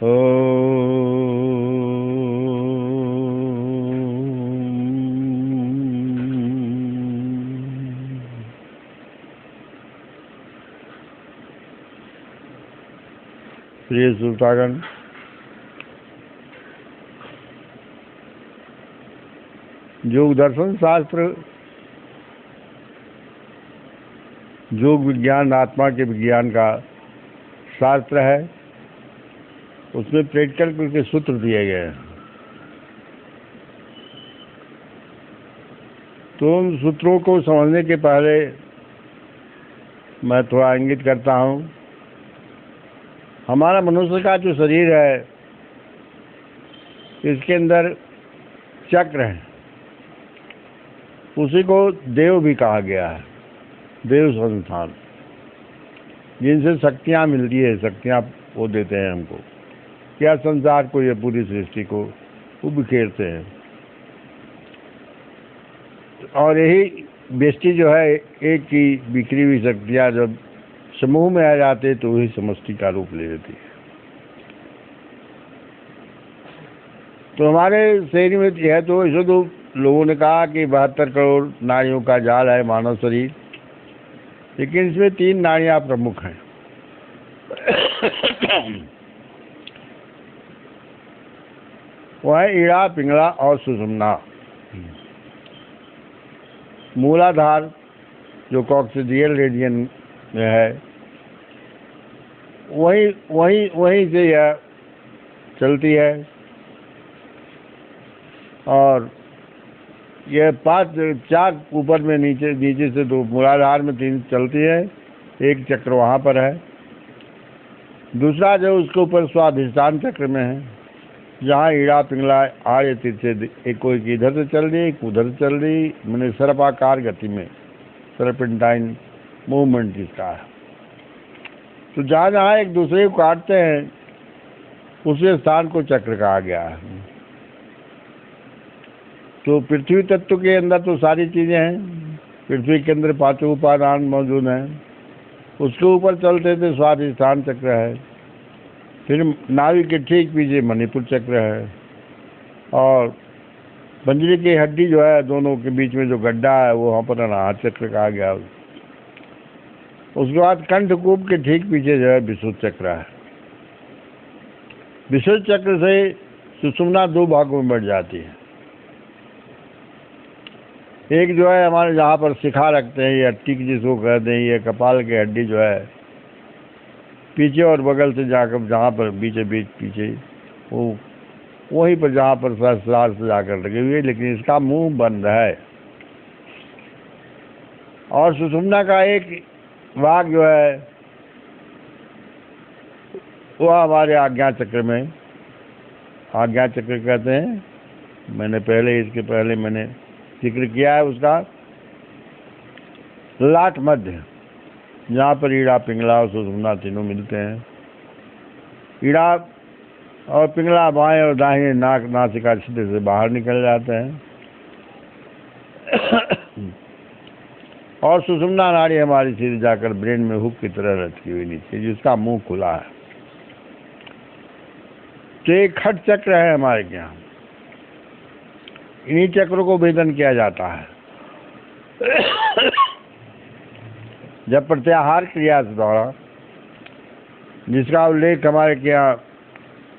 प्रिय श्रोतागण, योग दर्शन शास्त्र योग विज्ञान आत्मा के विज्ञान का शास्त्र है। उसमें प्रैक्टिकल के सूत्र दिए गए हैं। तो उन सूत्रों को समझने के पहले मैं थोड़ा इंगित करता हूँ। हमारा मनुष्य का जो शरीर है, इसके अंदर चक्र है, उसी को देव भी कहा गया है। देव संस्थान, जिनसे शक्तियाँ मिलती है, शक्तियाँ वो देते हैं हमको, क्या संसार को, ये पूरी सृष्टि को वो बिखेरते हैं। और यही व्यष्टि जो है, एक की बिखरी हुई शक्तियाँ जब समूह में आ जाते तो वही समष्टि का रूप ले लेती है। तो हमारे शरीर में यह तो ऐसे तो लोगों ने कहा कि 72 करोड़ नाड़ियों का जाल है मानव शरीर, लेकिन इसमें 3 नाड़ियाँ प्रमुख हैं। वह है ईड़ा, पिंगला और सुषुम्ना। मूलाधार जो कॉक्सिडियल रेडियन में है, वहीं से यह चलती है। और यह 4 ऊपर में नीचे से 2, मूलाधार में 3 चलती है। एक चक्र वहाँ पर है, दूसरा जो उसके ऊपर स्वाधिष्ठान चक्र में है, जहाँ ईड़ा पिंगला आड़े तिरछे, एक कोई इधर से चल रही, एक उधर से चल रही, मैंने सर्पाकार गति में, सर्पेंटाइन मूवमेंट इसका है। तो जहाँ जहाँ एक दूसरे को काटते हैं, उसी स्थान को चक्र कहा गया है। तो पृथ्वी तत्व के अंदर तो सारी चीज़ें हैं। पृथ्वी के अंदर 5 उपादान मौजूद हैं। उसके ऊपर चलते थे स्वाधिष्ठान चक्र है। फिर नाभि के ठीक पीछे मणिपुर चक्र है। और पंजरे की हड्डी जो है, दोनों के बीच में जो गड्ढा है, वो वहाँ पर अनाहत चक्र कहा गया। उसके बाद कंठकूप के ठीक पीछे जो है विशुद्ध चक्र है। विशुद्ध चक्र से सुषुम्ना 2 भागों में बढ़ जाती है। एक जो है हमारे जहाँ पर शिखा रखते हैं, ये हड्डी जिसको कहते हैं, ये कपाल की हड्डी जो है, पीछे और बगल से जाकर जहाँ पर बीच पीछे, वो वहीं पर जहाँ पर सहस्रार से जाकर लगी हुई है, लेकिन इसका मुंह बंद है। और सुषुम्ना का एक भाग जो है, वह हमारे आज्ञा चक्र में, आज्ञा चक्र कहते हैं। इसके पहले मैंने जिक्र किया है उसका। लाट मध्य, जहाँ पर ईड़ा पिंगला और सुषुम्ना तीनों मिलते हैं। ईड़ा और पिंगला बाएं और दाहिने नाक नासिका छिद्र से बाहर निकल जाते हैं। और सुषुम्ना नाड़ी हमारी सीधे जाकर ब्रेन में हुक की तरह लटकी हुई नीचे, जिसका मुंह खुला है। तो एक खट चक्र है हमारे यहाँ। इन्हीं चक्रों को भेदन किया जाता है। जब प्रत्याहार क्रिया द्वारा, जिसका उल्लेख हमारे यहाँ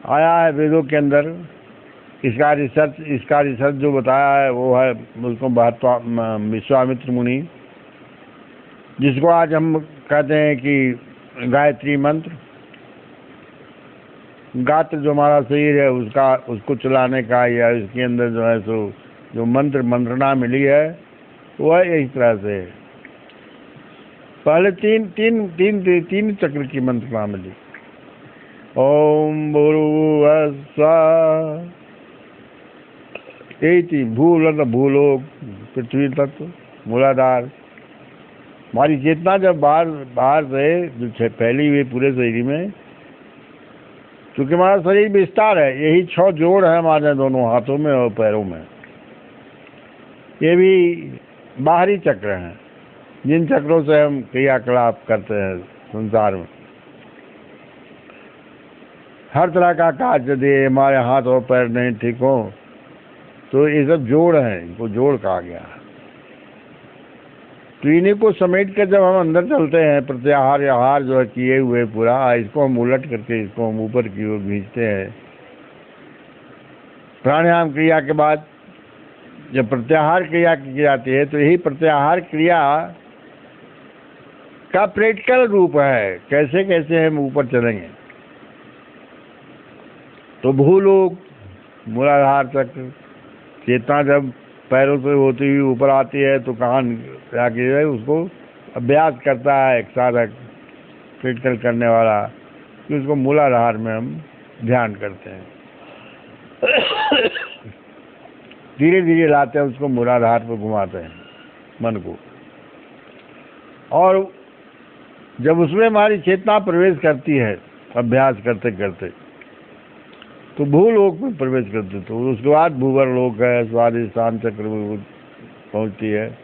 आया है वेदों के अंदर, इसका रिसर्च जो बताया है वो है उसको विश्वामित्र मुनि, जिसको आज हम कहते हैं कि गायत्री मंत्र। गात्र जो हमारा शरीर है उसको चलाने का, या इसके अंदर जो है सो जो मंत्रणा मिली है, वह इस तरह से है। पहले तीन चक्र की मंत्रणा मिली। ओम भूर्भुवस्सुः, यही थी। भूलोक, पृथ्वी तत्व, मूलाधार। हमारी चेतना जब बाहर से जो फैली हुई पूरे शरीर में, क्योंकि हमारा शरीर विस्तार है, यही 6 जोड़ है हमारे दोनों हाथों में और पैरों में। ये भी बाहरी चक्र हैं, जिन चक्रों से हम क्रियाकलाप करते हैं संसार में। हर तरह का कार्य यदि हमारे हाथ और पैर नहीं ठीक हो तो ये सब जोड़ है, इनको जोड़ कहा गया। तो इन्हीं को समेट कर जब हम अंदर चलते हैं, प्रत्याहार या हार जो है किए हुए पूरा, इसको हम उलट करके इसको हम ऊपर की ओर खींचते हैं। प्राणायाम क्रिया के बाद जब प्रत्याहार क्रिया की जाती है तो यही प्रत्याहार क्रिया का प्रैक्टिकल रूप है, कैसे कैसे हम ऊपर चलेंगे। तो भूलोक, मूलाधार चक्र, चेतना जब पैरों से होती हुई ऊपर आती है तो कान जाके उसको अभ्यास करता है एक साधक, प्रैक्टिकल करने वाला, कि उसको मूलाधार में हम ध्यान करते हैं। धीरे धीरे लाते हैं उसको मूलाधार पर घुमाते हैं मन को, और जब उसमें हमारी चेतना प्रवेश करती है अभ्यास करते करते तो भूलोक में प्रवेश करते, तो उसके बाद भूवर लोक है, स्वादिष्ठान चक्र में पहुंचती है,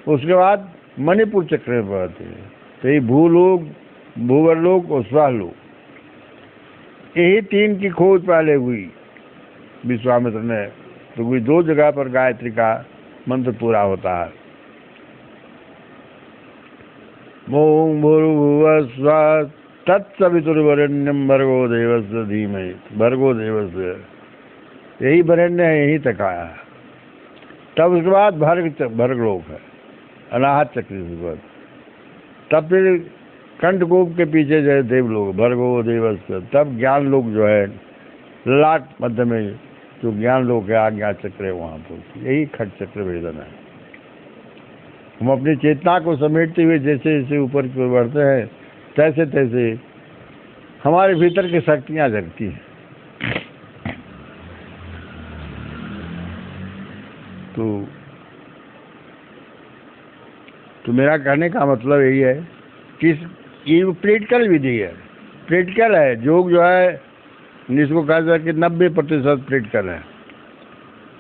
उसके बाद मणिपुर चक्र में पहुंचती है। तो ये भूलोक, भूवर लोक और स्वलोक, यही तीन की खोज पहले हुई विश्वामित्र ने, तो कोई 2 जगह पर गायत्री का मंत्र पूरा होता है। ओम भूर्भुवः स्वः तत्सवितुर्वरेण्यं भर्गो देवस्य धीमहि, भर्गो देवस्य, यही वरेण्य है, यही तक आया है। तब उसके बाद भर्गलोक है, अनाहत चक्र के बाद। तब फिर कंठकोप के पीछे जो है देवलोक, भर्गो देवस्य। तब ज्ञान लोक जो है लाट मध्य में जो ज्ञान लोक है, आज्ञा चक्र है, वहाँ पर यही खट चक्र वेदन है। हम अपनी चेतना को समेटते हुए जैसे जैसे ऊपर की ओर बढ़ते हैं तैसे तैसे हमारे भीतर की शक्तियाँ जगती हैं। तो मेरा कहने का मतलब यही है कि ये प्रैक्टिकल विधि है, प्रैक्टिकल है। योग जो है जिसको कहा जाए कि 90% प्रैक्टिकल है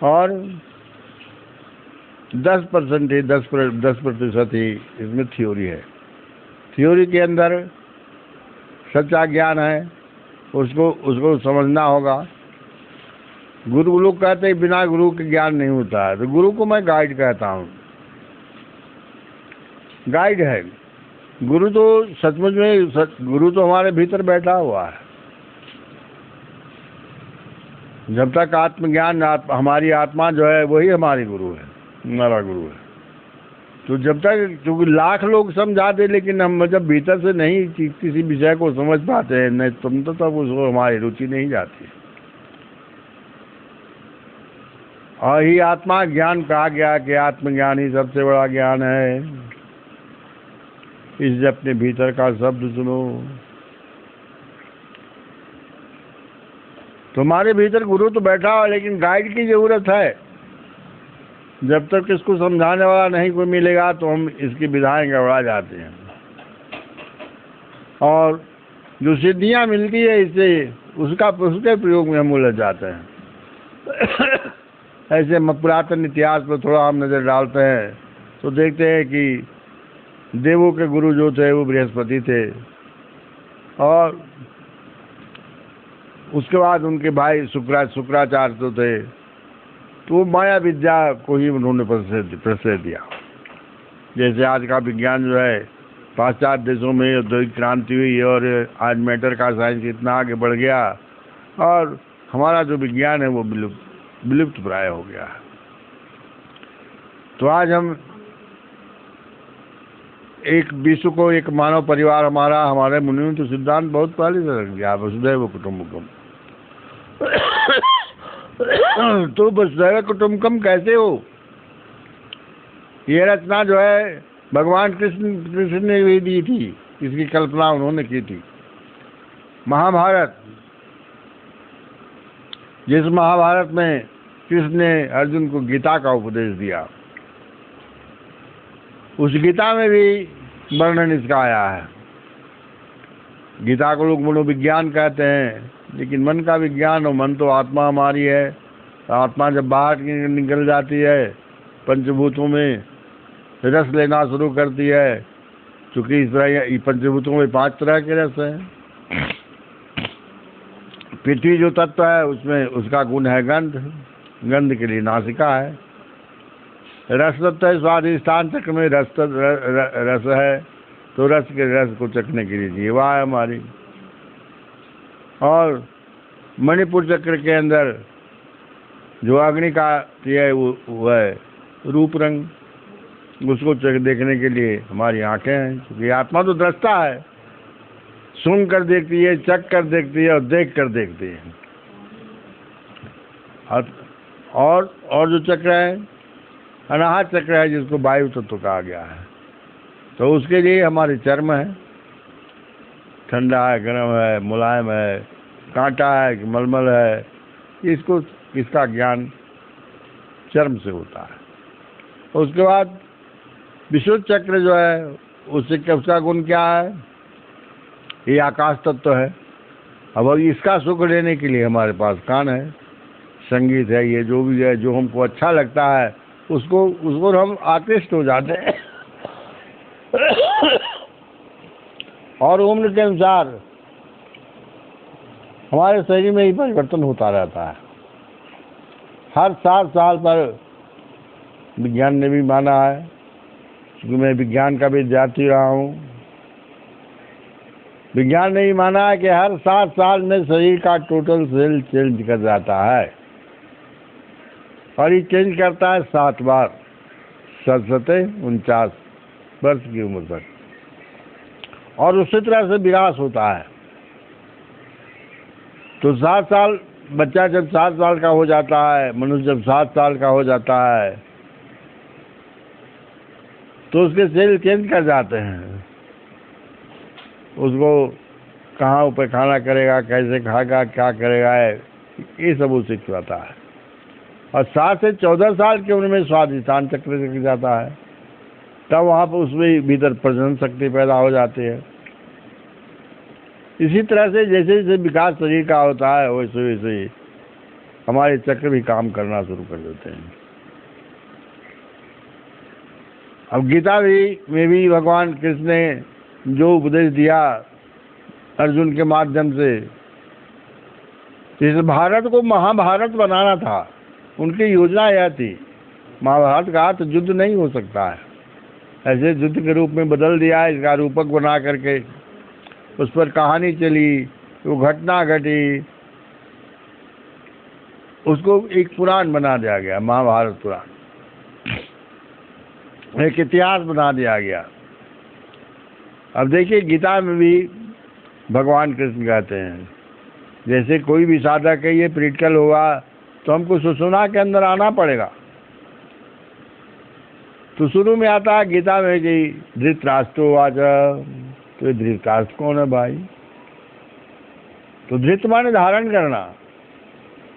और 10% ही 10% ही इसमें थ्योरी है। थ्योरी के अंदर सच्चा ज्ञान है, उसको समझना होगा। गुरु लोग कहते हैं बिना गुरु के ज्ञान नहीं होता है, तो गुरु को मैं गाइड कहता हूँ, गाइड है। गुरु तो सचमुच में गुरु तो हमारे भीतर बैठा हुआ है। जब तक आत्मज्ञान हमारी आत्मा जो है वही हमारी गुरु है, हमारा गुरु है। तो जब तक, क्योंकि लाख लोग समझा दे लेकिन हम जब भीतर से नहीं किसी विषय को समझ पाते हैं नहीं तुम तो तब उसको हमारी रुचि नहीं जाती। और ही आत्मा ज्ञान कहा गया कि आत्मज्ञान ही सबसे बड़ा ज्ञान है। इससे अपने भीतर का शब्द सुनो। तुम्हारे भीतर गुरु तो बैठा हो लेकिन गाइड की जरूरत है। जब तक इसको समझाने वाला नहीं कोई मिलेगा तो हम इसकी विधाएं गड़बड़ा जाते हैं, और जो सिद्धियां मिलती है इससे उसके प्रयोग में हम उलझ जाते हैं। ऐसे पुरातन इतिहास पर थोड़ा हम नज़र डालते हैं तो देखते हैं कि देवों के गुरु जो थे वो बृहस्पति थे, और उसके बाद उनके भाई शुक्राचार्य तो थे, तो माया विद्या को ही उन्होंने प्रश्रय दिया। जैसे आज का विज्ञान जो है पाश्चात्य देशों में औद्योगिक क्रांति हुई और आज मैटर का साइंस इतना आगे बढ़ गया और हमारा जो विज्ञान है वो विलुप्त प्राय हो गया। तो आज हम एक विश्व को, एक मानव परिवार हमारे मुनियों ने तो सिद्धांत बहुत पहले से रख दिया, वसुधैव कुटुंबकम। तो वसुधैव कुटुंबकम कैसे हो? ये रचना जो है भगवान कृष्ण ने भी दी थी, इसकी कल्पना उन्होंने की थी। महाभारत, जिस महाभारत में कृष्ण ने अर्जुन को गीता का उपदेश दिया, उस गीता में भी वर्णन इसका आया है। गीता को लोग मनोविज्ञान कहते हैं, लेकिन मन का विज्ञान, और मन तो आत्मा हमारी है। आत्मा जब बाहर निकल जाती है पंचभूतों में रस लेना शुरू करती है, क्योंकि इस तरह पंचभूतों में 5 तरह के रस हैं। पृथ्वी जो तत्व है उसमें उसका गुण है गंध, गंध के लिए नासिका है। रस तत्व है, स्वादिष्ठान चक्र में रस है, तो रस के रस को चखने के लिए जीवा है हमारी। और मणिपुर चक्र के अंदर जो अग्नि का है वो है रूप रंग, उसको देखने के लिए हमारी आंखें हैं, क्योंकि आत्मा तो दृष्टा है, सुन कर देखती है, चख कर देखती है और देख कर देखती है। और जो चक्र है अनाहत चक्र है, जिसको वायु तत्व कहा गया है, तो उसके लिए हमारे चर्म है, ठंडा है, गर्म है, मुलायम है, कांटा है कि मलमल है, इसका ज्ञान चर्म से होता है। उसके बाद विशुद्ध चक्र जो है उसका गुण क्या है? ये आकाश तत्व है। अब इसका सुख लेने के लिए हमारे पास कान है, संगीत है, ये जो भी है जो हमको अच्छा लगता है उसको हम आकृष्ट हो जाते हैं। और उम्र के अनुसार हमारे शरीर में ही परिवर्तन होता रहता है। हर 7 साल पर विज्ञान ने भी माना है, क्योंकि मैं विज्ञान का विद्यार्थी रहा हूँ, विज्ञान ने भी माना है कि हर 7 साल में शरीर का टोटल सेल चेंज कर जाता है, और ये चेंज करता है 7 बार, 49 वर्ष की उम्र तक, और उसी तरह से विनाश होता है। तो 7 साल, बच्चा जब 7 साल का हो जाता है, मनुष्य जब 7 साल का हो जाता है, तो उसके सेल चेंज कर जाते हैं। उसको कहाँ ऊपर खाना करेगा, कैसे खाएगा, क्या करेगा, ये सब उसे सिखाता है। और 7 से 14 साल की उम्र में स्वादिष्ठान चक्र लग जाता है, तब वहाँ पर उसमें भीतर प्रजनन शक्ति पैदा हो जाती है। इसी तरह से जैसे जैसे विकास शरीर का होता है, वैसे वैसे हमारे चक्र भी काम करना शुरू कर देते हैं। अब गीता में भी भगवान कृष्ण ने जो उपदेश दिया अर्जुन के माध्यम से, इस भारत को महाभारत बनाना था, उनकी योजना यह थी। महाभारत का अर्थ युद्ध नहीं हो सकता है, ऐसे युद्ध के रूप में बदल दिया है, इसका रूपक बना करके उस पर कहानी चली, वो घटना घटी, उसको एक पुराण बना दिया गया, महाभारत पुराण, एक इतिहास बना दिया गया। अब देखिए गीता में भी भगवान कृष्ण कहते हैं, जैसे कोई भी साधक है ये प्रैक्टिकल होगा तो हमको सुषुम्ना के अंदर आना पड़ेगा। तो शुरू में आता है गीता में कि धृतराष्ट्रवाच, तो धृतराष्ट्र कौन है भाई? तो धृत माने धारण करना,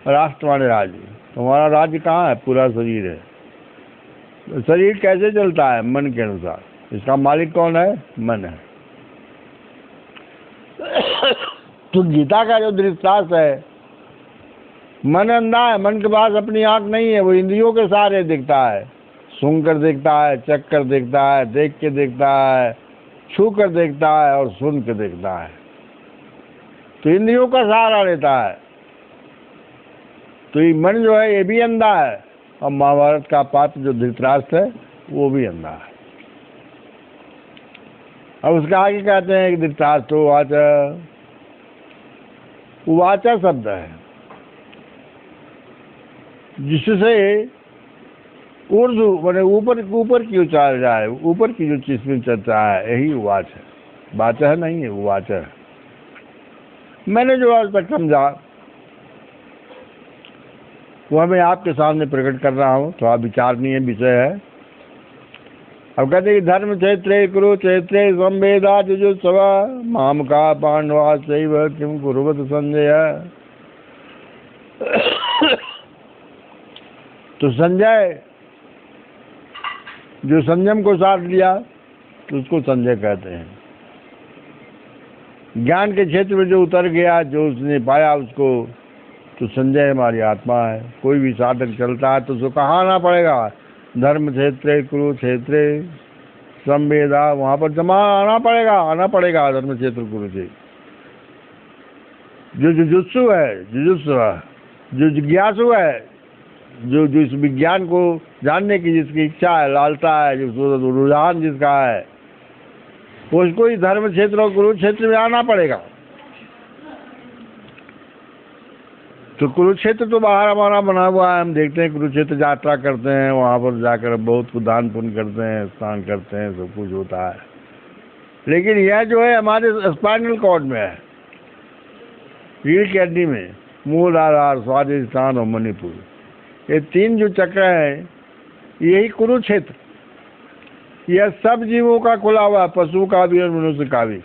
राष्ट्र माने राज्य। तुम्हारा राज्य कहाँ है? पूरा शरीर है। तो शरीर कैसे चलता है? मन के अनुसार। इसका मालिक कौन है? मन है। तो गीता का जो धृतराष्ट्र है, मन अंधा है, मन के पास अपनी आंख नहीं है, वो इंद्रियों के सहारे देखता है, सूंघ कर देखता है, चख कर देखता है, देख के देखता है, छू कर देखता है और सुन कर देखता है। तो इंद्रियों का सहारा लेता है। तो ये मन जो है ये भी अंधा है, और महाभारत का पात्र जो धृतराष्ट्र है वो भी अंधा है। अब उसका आगे कहते हैं कि धृतराष्ट्र उवाच, उवाचा शब्द है जिससे उर्दू मैंने ऊपर की उचार जाए, ऊपर की जो चीज में चर्चा है यही उवाच है, वाचा है नहीं है, उवाच है। मैंने जो आज तक समझा वह मैं आपके सामने प्रकट कर रहा हूँ, थोड़ा विचारणीय विषय है। अब कहते हैं धर्म क्षेत्रे कुरु क्षेत्रे संवेदा जुजुत्सव माम का पांडवा शैव किम कुरुवत संजय। तो संजय जो संयम को साथ लिया तो उसको संजय कहते हैं। ज्ञान के क्षेत्र में जो उतर गया, जो उसने पाया उसको, तो संजय हमारी आत्मा है। कोई भी साधक चलता है तो उसको कहाँ आना पड़ेगा? धर्म क्षेत्रे कुरुक्षेत्रे संवेदा, वहाँ पर जमा आना पड़ेगा धर्म क्षेत्र कुरुक्षेत्र। जो जुजुत्सु है, जो जिज्ञासु है, जो जो इस विज्ञान को जानने की जिसकी इच्छा है, लालसा है, जो रुझान जिसका है, उसको ही धर्म क्षेत्र और कुरुक्षेत्र में आना पड़ेगा। तो कुरुक्षेत्र तो बाहर हमारा बना हुआ है, हम देखते हैं कुरुक्षेत्र यात्रा करते हैं, वहाँ पर जाकर बहुत कुछ दान पुण्य करते हैं, स्नान करते हैं, सब कुछ होता है। लेकिन यह जो है हमारे स्पाइनल कॉर्ड में है, रीढ़ की हड्डी में, मूलाधार, स्वादिष्ठान और मणिपुर, ये 3 जो चक्र हैं, यही कुरुक्षेत्र, यह सब जीवों का खुला हुआ, पशु का भी और मनुष्य का भी।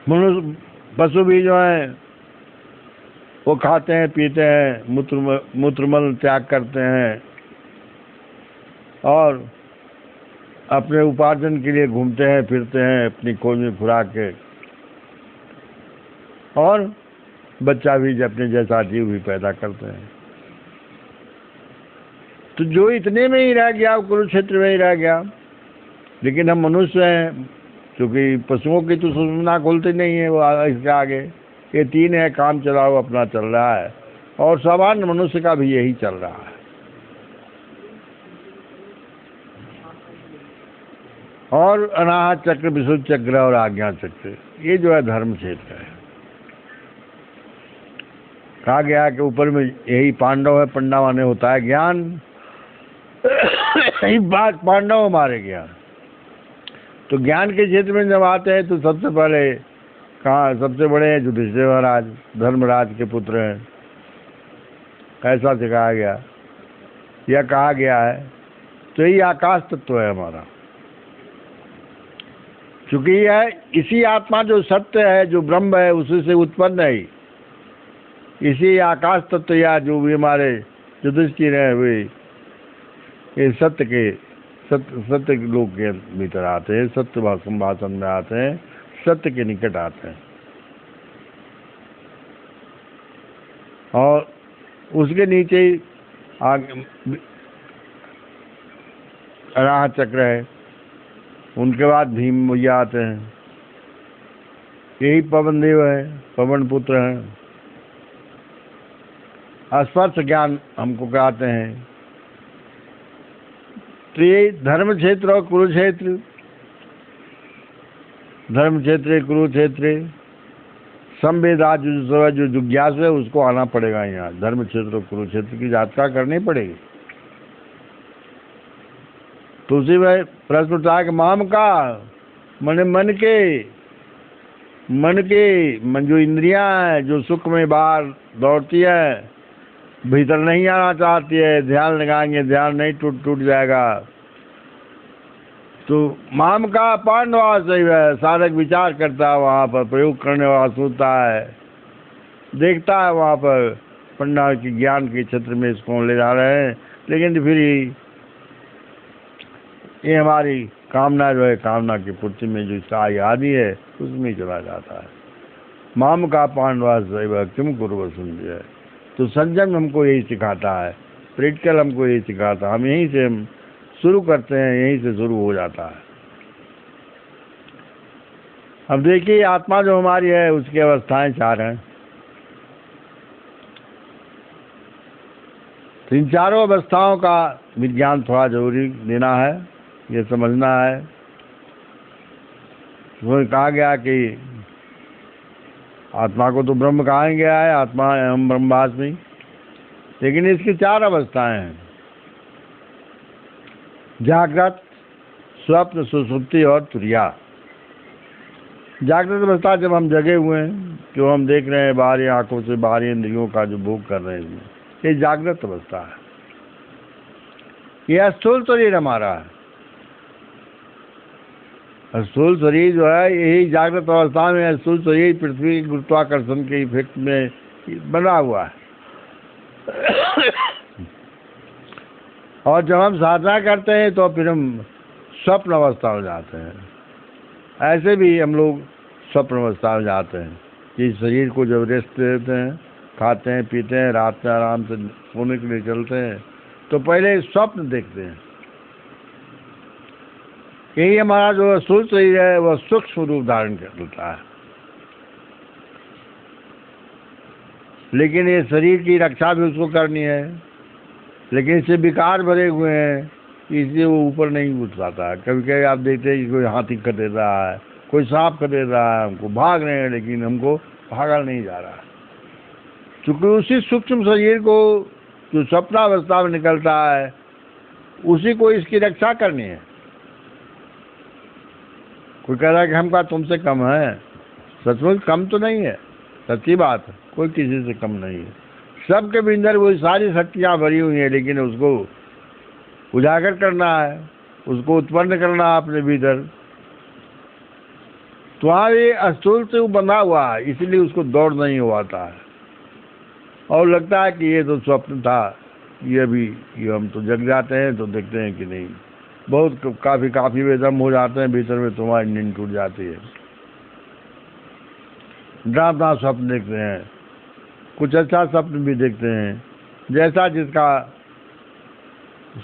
मनुष्य पशु भी जो हैं वो खाते हैं, पीते हैं, मूत्रमल त्याग करते हैं और अपने उपार्जन के लिए घूमते हैं, फिरते हैं अपनी खोज में खुराक के, और बच्चा भी अपने जैसा जीव भी पैदा करते हैं। तो जो इतने में ही रह गया, कुरुक्षेत्र में ही रह गया। लेकिन हम मनुष्य हैं, क्योंकि पशुओं की तो सुनना खुलती नहीं है, वो इसके आगे ये 3 है, काम चलाओ अपना चल रहा है, और सामान्य मनुष्य का भी यही चल रहा है। और अनाहत चक्र, विशुद्ध चक्र और आज्ञा चक्र, ये जो है धर्म क्षेत्र है। कहा गया कि ऊपर में यही पांडव है, पंडा माने होता है ज्ञान, यही बात पांडव हमारे ज्ञान। तो ज्ञान के क्षेत्र में जब आते हैं तो सबसे पहले कहाँ सबसे बड़े हैं युधिष्ठिर महाराज, धर्मराज के पुत्र हैं, ऐसा सिखाया गया या कहा गया है। तो यही आकाश तत्व है हमारा, क्योंकि यह इसी आत्मा जो सत्य है, जो ब्रह्म है, उसी से उत्पन्न है। इसी आकाश तत्व या जो भी हमारे युधिष्ठिर हैं, वे ये सत्य लोक के भीतर आते हैं, सत्य भाषण में आते हैं, सत्य के निकट आते हैं। और उसके नीचे ही आगे अनाहत चक्र है, उनके बाद भीम भैया आते हैं, यही पवन देव है, पवन पुत्र हैं। स्पर्श ज्ञान हमको कहते हैं। तो ये धर्म क्षेत्र और कुरुक्षेत्र, धर्म क्षेत्र कुरुक्षेत्र, संवेदा जो जिज्ञासु है उसको आना पड़ेगा। यहाँ धर्म क्षेत्र और कुरुक्षेत्र की यात्रा करनी पड़ेगी। तो उसी में प्रश्न उठा कि माम का मन मन जो इंद्रियां हैं, जो सुख में बाहर दौड़ती है, भीतर नहीं आना चाहती है, ध्यान लगाएंगे ध्यान नहीं टूट जाएगा। तो माम का पांडवा सही है, साधक विचार करता है, वहाँ पर प्रयोग करने वाला सुनता है, देखता है वहाँ पर पंडा के ज्ञान के क्षेत्र में इसको ले जा रहे हैं। लेकिन फिर ये हमारी कामना जो है, कामना की पूर्ति में जो साई आदि है, उसमें चला जाता है। माम का पांडवा सही किम कुरु सुनती है। तो संजम हमको यही सिखाता है, प्रैक्टिकल हमको यही सिखाता है। हम यहीं से हम शुरू करते हैं, यहीं से शुरू हो जाता है। अब देखिए आत्मा जो हमारी है उसकी अवस्थाएं 4 हैं। तो इन चारों अवस्थाओं का विज्ञान थोड़ा जरूरी देना है, ये समझना है। वो कहा गया कि आत्मा को तो ब्रह्म कहा गया है, आत्मा हम ब्रह्मास्मि, लेकिन इसकी 4 अवस्थाएं हैं, जागृत, स्वप्न, सुषुप्ति और तुरिया। जागृत अवस्था जब हम जगे हुए हैं, जो हम देख रहे हैं बाहरी आंखों से, बाहरी इंद्रियों का जो भोग कर रहे हैं, ये जागृत अवस्था है। यह स्थूल शरीर हमारा है। स्थूल शरीर जो है यही जागृत अवस्था में, स्थूल शरीर पृथ्वी गुरुत्वाकर्षण के इफेक्ट में बना हुआ है। और जब हम साधना करते हैं तो फिर हम स्वप्न अवस्था में जाते हैं। ऐसे भी हम लोग स्वप्न अवस्था में जाते हैं कि शरीर को जब रेस्ट देते हैं, खाते हैं पीते हैं, रात में आराम से सोने के लिए चलते हैं, तो पहले स्वप्न देखते हैं। यही हमारा जो स्थूल शरीर है वह सूक्ष्म रूप धारण करता है, लेकिन ये शरीर की रक्षा भी उसको करनी है, लेकिन इससे विकार भरे हुए हैं, इसलिए वो ऊपर नहीं उठ पाता है। कभी कभी आप देखते हैं कि कोई हाथी खदेड़ रहा है, कोई सांप खदेड़ रहा है, हमको भाग रहे हैं, लेकिन हमको भागा नहीं जा रहा है, क्योंकि उसी सूक्ष्म शरीर को जो स्वप्नावस्था में निकलता है उसी को इसकी रक्षा करनी है। कोई कह रहा है कि हम का तुमसे कम है, सचमुच कम तो नहीं है, सच्ची बात है, कोई किसी से कम नहीं है। सबके भीतर वो सारी शक्तियाँ भरी हुई हैं, लेकिन उसको उजागर करना है, उसको उत्पन्न करना है अपने भीतर। तो हाँ, ये स्थूल से वो बना हुआ है, इसलिए उसको दौड़ नहीं होता है और लगता है कि ये तो स्वप्न था, ये हम तो जग जाते हैं तो देखते हैं कि नहीं, बहुत काफ़ी बेदम हो जाते हैं, भीतर में तुम्हारी नींद टूट जाती है, डरावना स्वप्न देखते हैं, कुछ अच्छा स्वप्न भी देखते हैं, जैसा जिसका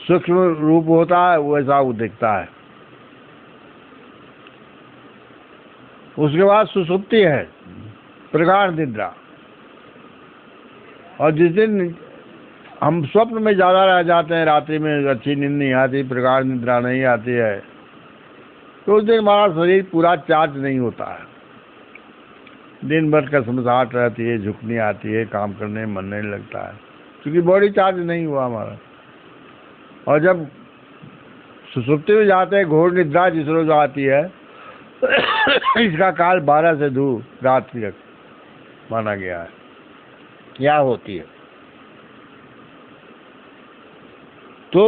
सूक्ष्म रूप होता है वैसा वो दिखता है। उसके बाद सुसुप्ति है, प्रगाढ़ निद्रा। और जिस दिन हम स्वप्न में ज़्यादा रह जाते हैं, रात्रि में अच्छी नींद नहीं आती, प्रगाढ़ निद्रा नहीं आती है, तो उस दिन हमारा शरीर पूरा चार्ज नहीं होता है, दिन भर कसमसाहट रहती है, झुकनी आती है, काम करने में मन नहीं लगता है, क्योंकि बॉडी चार्ज नहीं हुआ हमारा। और जब सुसुप्ति में जाते हैं, घोर निद्रा जिस रोज आती है इसका काल 12 से 2 रात तक माना गया है। क्या होती है तो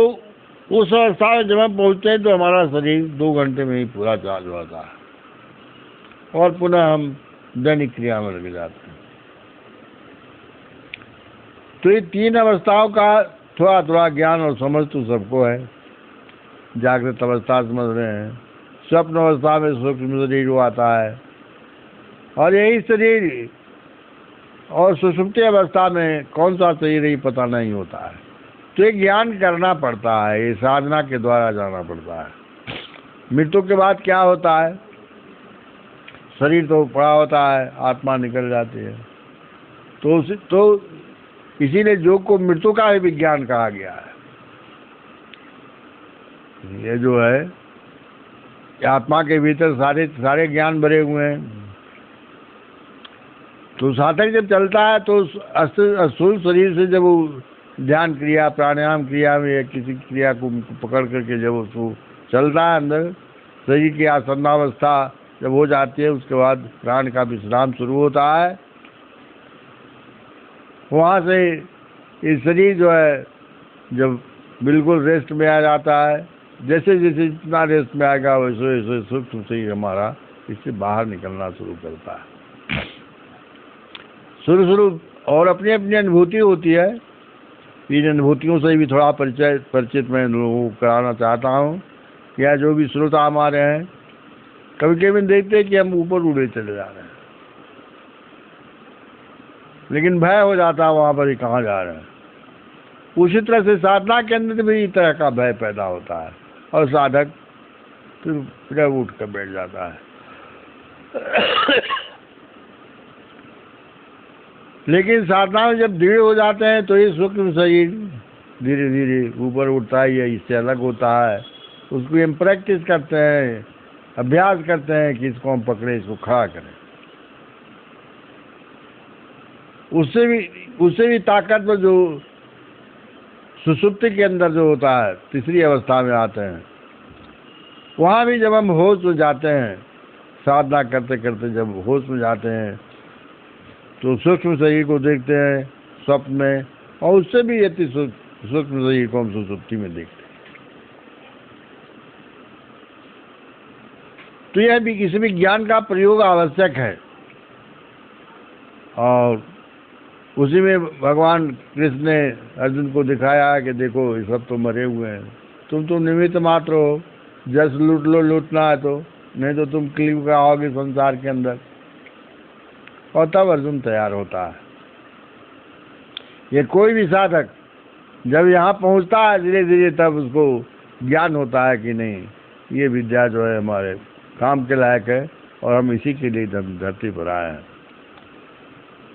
उस अवस्था में जब हम पहुँचते हैं तो हमारा शरीर 2 घंटे में ही पूरा चार्ज होता है और पुनः हम दैनिक क्रिया में लग जाते हैं। तो ये 3 अवस्थाओं का थोड़ा थोड़ा ज्ञान और समझ तो सबको है। जागृत अवस्था समझ रहे हैं, स्वप्न अवस्था में सूक्ष्म शरीर आता है, और यही शरीर और सुषुप्ति अवस्था में कौन सा शरीर ही पता नहीं होता है। तो ये ज्ञान करना पड़ता है, ये साधना के द्वारा जाना पड़ता है। मृत्यु के बाद क्या होता है, शरीर तो पड़ा होता है, आत्मा निकल जाती है। तो इसीलिए योग को मृत्यु का ही विज्ञान कहा गया है। ये जो है आत्मा के भीतर सारे ज्ञान भरे हुए हैं। तो साधक जब चलता है तो स्थूल शरीर से जब वो ध्यान क्रिया, प्राणायाम क्रिया में या किसी क्रिया को पकड़ करके जब उसको चलता है, अंदर शरीर की आसन्नावस्था जब हो जाती है, उसके बाद प्राण का विश्राम शुरू होता है। वहाँ से ये शरीर जो है जब बिल्कुल रेस्ट में आ जाता है, जैसे जैसे जितना रेस्ट में आएगा वैसे वैसे सूक्ष्म शरीर हमारा इससे बाहर निकलना शुरू करता है। शुरू और अपनी अपनी अनुभूति होती है। इन अनुभूतियों से भी थोड़ा परिचित मैं लोगों को कराना चाहता हूँ। या जो भी श्रोता हमारे हैं, कभी कभी देखते हैं कि हम ऊपर उड़े चले जा रहे हैं, लेकिन भय हो जाता है वहाँ पर ही कहाँ जा रहे हैं। उसी तरह से साधना के अंदर भी इस तरह का भय पैदा होता है और साधक फिर उठ कर बैठ जाता है। लेकिन साधना में जब दृढ़ हो जाते हैं तो ये सूक्ष्म शरीर धीरे धीरे ऊपर उठता है या इससे अलग होता है। उसको हम प्रैक्टिस करते हैं, अभ्यास करते हैं कि इसको हम पकड़े, इसको खड़ा करें। उससे भी ताकतवर जो सुसुप्ति के अंदर जो होता है, तीसरी अवस्था में आते हैं, वहाँ भी जब हम होश में जाते हैं, साधना करते करते जब होश में जाते हैं तो सूक्ष्म शरीर को देखते हैं स्वप्न में, और उससे भी अति सूक्ष्म शरीर को हम सुसुप्ति में देखते हैं। तो यह भी किसी भी ज्ञान का प्रयोग आवश्यक है। और उसी में भगवान कृष्ण ने अर्जुन को दिखाया कि देखो ये सब तो मरे हुए हैं, तुम तो निमित्त मात्र हो, जस्ट लूट लो लूटना है तो, नहीं तो तुम क्लीव का आओगे संसार के अंदर। और तब अर्जुन तैयार होता है। ये कोई भी साधक जब यहाँ पहुँचता है धीरे धीरे, तब उसको ज्ञान होता है कि नहीं, ये विद्या जो है हमारे काम के लायक है और हम इसी के लिए धरती पर आए हैं।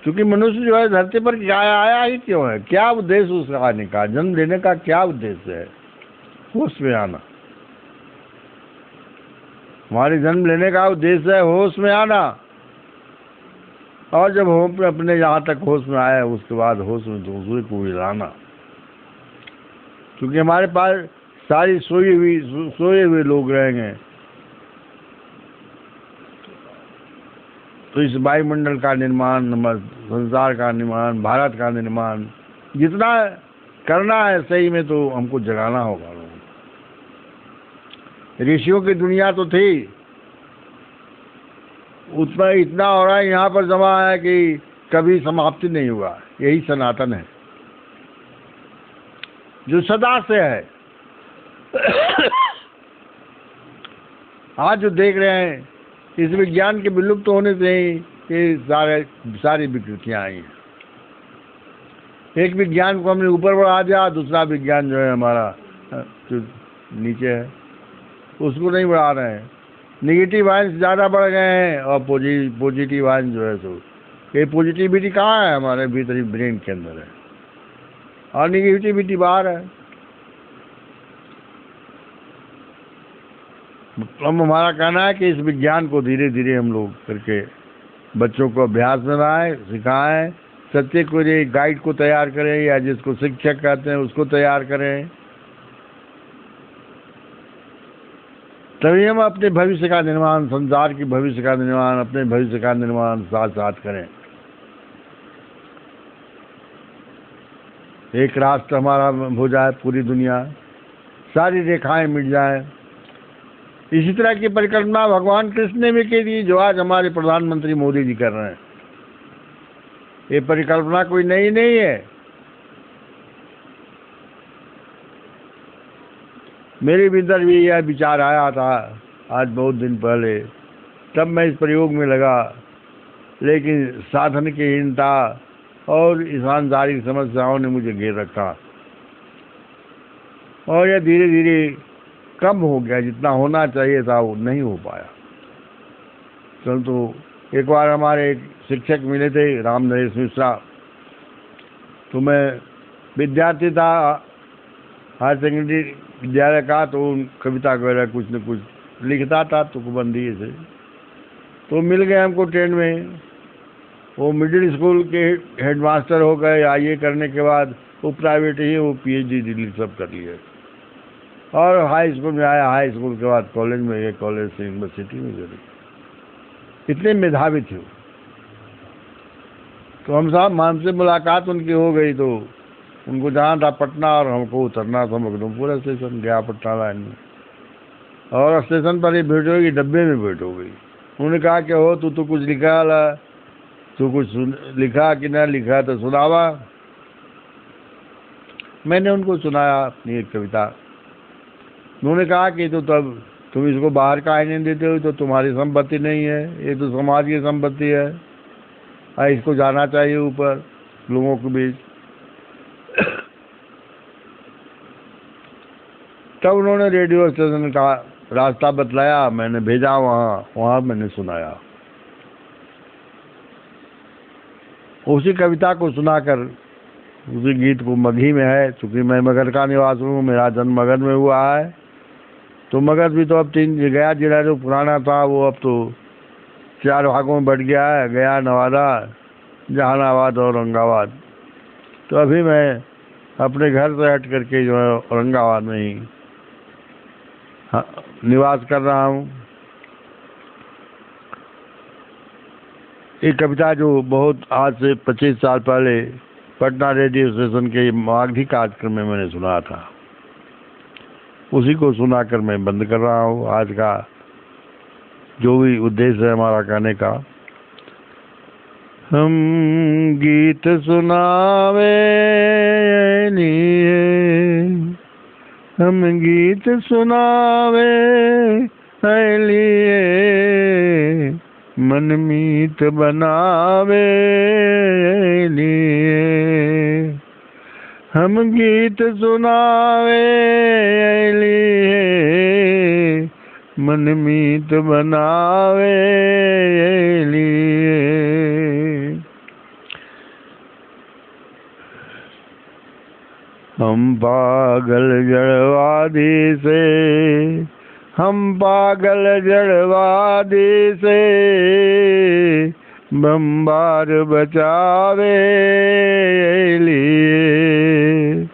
क्योंकि मनुष्य जो है धरती पर क्या आया ही क्यों है, क्या उद्देश्य उसका आने का, जन्म लेने का क्या उद्देश्य है? होश में आना। हमारे जन्म लेने का उद्देश्य है होश में आना, और जब हम अपने यहाँ तक होश में आए उसके बाद होश में दूसरे को भी लाना। क्योंकि हमारे पास सारी सोए हुए लोग रहेंगे, तो इस वायुमंडल का निर्माण, संसार का निर्माण, भारत का निर्माण जितना करना है सही में तो हमको जगाना होगा। ऋषियों की दुनिया तो थी, उसमें इतना हो रहा है यहाँ पर जमा है कि कभी समाप्ति नहीं हुआ। यही सनातन है जो सदा से है। आज जो देख रहे हैं इस विज्ञान के विलुप्त होने से ही ये सारी विकृतियाँ आई हैं। एक विज्ञान को हमने ऊपर बढ़ा दिया, दूसरा विज्ञान जो है हमारा जो नीचे है उसको नहीं बढ़ा रहे हैं। निगेटिव आयंस ज़्यादा बढ़ गए हैं और पॉजिटिव आयंस जो है तो ये पॉजिटिविटी कहाँ है? हमारे भीतरी ब्रेन के अंदर है और निगेटिविटी बाहर है। हम हमारा कहना है कि इस विज्ञान को धीरे धीरे हम लोग करके बच्चों को अभ्यास में लाएं, सिखाएं, सत्य को गाइड को तैयार करें या जिसको शिक्षक कहते हैं उसको तैयार करें, तभी हम अपने भविष्य का निर्माण, संसार की भविष्य का निर्माण, अपने भविष्य का निर्माण साथ साथ करें। एक राष्ट्र हमारा हो जाए, पूरी दुनिया, सारी रेखाएं मिट जाएं। इसी तरह की परिकल्पना भगवान कृष्ण ने भी की थी, जो आज हमारे प्रधानमंत्री मोदी जी कर रहे हैं। ये परिकल्पना कोई नई नहीं है। मेरे भीतर भी यह विचार आया था आज बहुत दिन पहले, तब मैं इस प्रयोग में लगा, लेकिन साधन की हीनता और सांसारिक समस्याओं ने मुझे घेर रखा और यह धीरे धीरे कम हो गया। जितना होना चाहिए था वो नहीं हो पाया। चल तो एक बार हमारे एक शिक्षक मिले थे, राम नरेश मिश्रा, तो मैं विद्यार्थी था हायर सेकेंडरी विद्यालय का, तो कविता वगैरह कुछ न कुछ लिखता था तुकबंदी से। तो मिल गए हमको ट्रेन में। वो मिडिल स्कूल के हेडमास्टर हो गए, आईए करने के बाद वो प्राइवेट ही वो पीएचडी दिल्ली सब कर लिए और हाई स्कूल में आया। हाई स्कूल के बाद कॉलेज में गए, कॉलेज से यूनिवर्सिटी में गए। इतने मेधावी थे। तो हम साहब हमसे मुलाकात उनकी हो गई, तो उनको जाना था पटना और हमको उतरना था मखदूमपुर स्टेशन, गया पटना लाइन में, और स्टेशन पर ही भेंट होगी, डब्बे में भेंट हो गई। उन्होंने कहा कि हो तू तो कुछ लिखा ला, तू कुछ लिखा कि ना लिखा तो सुनावा। मैंने उनको सुनाया अपनी एक कविता। उन्होंने कहा कि तो तब तुम इसको बाहर का आने देते हो तो तुम्हारी संपत्ति नहीं है, ये तो समाज की संपत्ति है, इसको जाना चाहिए ऊपर लोगों के बीच। तब उन्होंने रेडियो स्टेशन का रास्ता बतलाया, मैंने भेजा वहाँ मैंने सुनाया। उसी कविता को सुनाकर, उसी गीत को मगही में है, चूँकि मैं मगध का निवासी हूँ, मेरा जन्म मगध में हुआ है, तो मगध भी तो अब 3 गया जिला जो पुराना था वो अब तो 4 भागों में बट गया है, गया, नवादा, जहानाबाद और औरंगाबाद। तो अभी मैं अपने घर से हट करके जो है औरंगाबाद में ही निवास कर रहा हूँ। एक कविता जो बहुत आज से 25 साल पहले पटना रेडियो स्टेशन के माघी कार्यक्रम में मैंने सुना था, उसी को सुनाकर मैं बंद कर रहा हूँ आज का जो भी उद्देश्य है हमारा कहने का। हम गीत सुनावे लिए, हम गीत सुनावे लिए, मन मीत बनावे लिए। हम गीत सुनावे लिए, मन मीत बनावे लिए। हम पागल जड़वादी से, हम पागल जड़वादी से बम्बार बचावे लिए।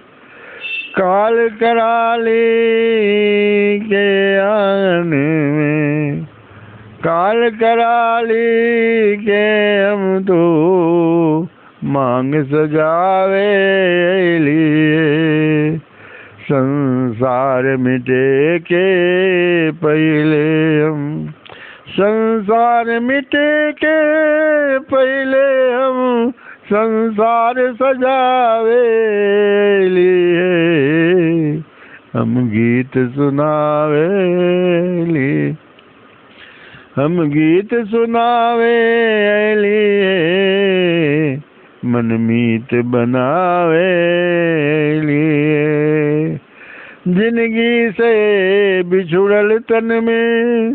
काल कराली के आंगन में, काल कराली के हम तो मांग सजावे लिए। संसार मिटे के पहले हम, संसार मिटे के पहले हम संसार सजावे लिए। हम गीत सुनावे लिए, हम गीत सुनावे लिए। मन मीत बनावे लिए। जिंदगी से बिछुड़ल तन में,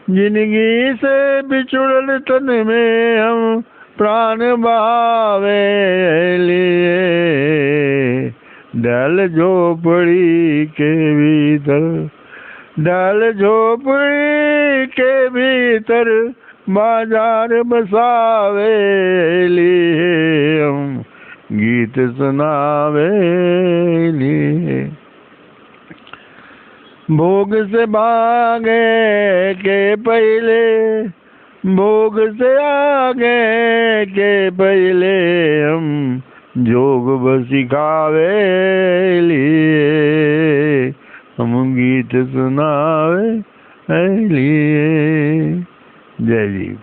जिंदगी से बिछुड़ल तन में हम प्राण बहावे लिए। डाल झोपड़ी के भीतर, डाल झोपड़ी के भीतर बाजार बसावे लिए। हम गीत सुनावे लिए। भोग से भागे के पहले, भोग से आगे के पहले हम जोग सिखावे लिए। हम गीत सुनावे लिए। जय जी।